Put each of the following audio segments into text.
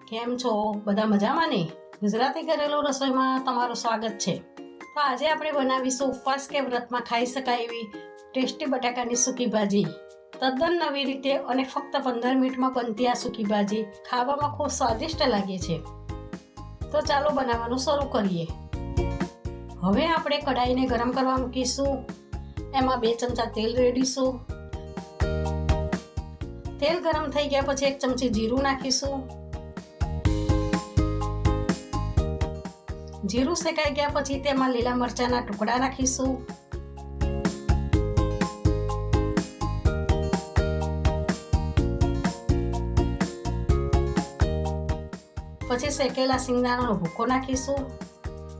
કેમ છો બધા મજામાં ને? ગુજરાતી ઘરેલું રસોઈમાં તમારું સ્વાગત છે। તો આજે આપણે બનાવીશું ઉપવાસ કે વ્રતમાં ખાઈ શકાય એવી ટેસ્ટી બટાકાની સૂકી ભાજી। તદ્દન નવી રીતે અને ફક્ત 15 મિનિટમાં બનતી આ સૂકી ભાજી ખાવામાં ખૂબ સ્વાદિષ્ટ લાગે છે। તો ચાલો બનાવવાનું શરૂ કરીએ। હવે આપણે કઢાઈને ગરમ કરવા મૂકીશું। એમાં 2 ચમચા તેલ રેડીશું। તેલ ગરમ થઈ ગયા પછી 1 ચમચી જીરું નાખીશું। જીરું શેકાઈ ગયા પછી તેમાં લીલા મરચાના ટુકડા નાખીશું। પછી શેકેલા સિંગદાણાનો ભૂકો નાખીશું।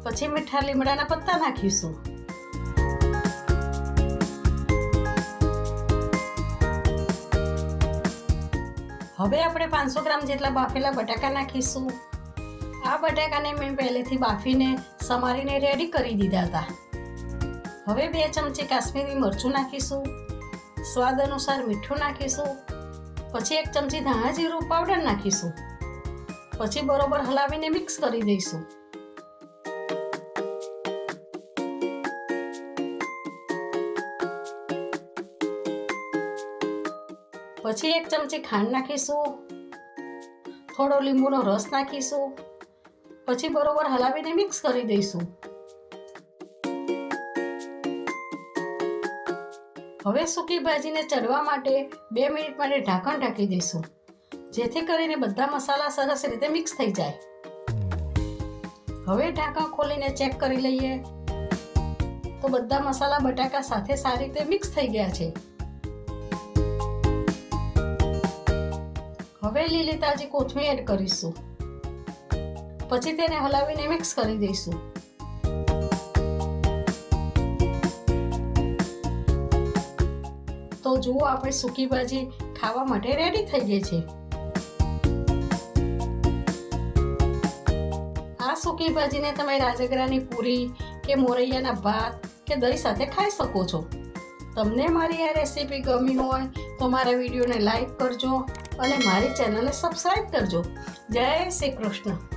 પછી મીઠા લીમડાના પત્તા નાખીશું। હવે આપણે 500 ગ્રામ જેટલા બાફેલા બટાકા નાખીશું। આ બટાકાને મેં પહેલેથી બાફીને સમારીને રેડી કરી દીધા હતા। હવે 2 ચમચી કાશ્મીરી મરચું નાખીશું। સ્વાદ અનુસાર મીઠું નાખીશું। પછી 1 ચમચી ધાણા જીરું પાવડર નાખીશું। પછી બરોબર હલાવીને મિક્સ કરી દઈશું। પછી 1 ચમચી ખાંડ નાખીશું। થોડો લીંબુનો રસ નાખીશું। પછી બરોબર હલાવીને મિક્સ કરી દઈશું। હવે સૂકી ભાજીને ચડવા માટે 2 મિનિટ માટે ઢાંકણ ઢાંકી દઈશું, જેથી કરીને બધા મસાલા સરસ રીતે મિક્સ થઈ જાય। હવે ઢાંકણ ખોલીને ચેક કરી લઈએ તો બધા મસાલા બટાકા સાથે સારી રીતે મિક્સ થઈ ગયા છે। હવે લીલી તાજી કોથમીર એડ કરીશું। પછી તેને હલાવીને મિક્સ કરી દઈશું। તો જુઓ, આપણી સૂકી ભાજી ખાવા માટે રેડી થઈ ગઈ છે। આ સૂકી ભાજીને તમે રાજગરાની પૂરી કે મોરૈયાના ભાત કે દહીં સાથે ખાઈ શકો છો। તમને મારી આ રેસીપી ગમી હોય તો મારા વિડીયોને લાઈક કરજો અને મારી ચેનલને સબસ્ક્રાઈબ કરજો। જય શ્રી કૃષ્ણ।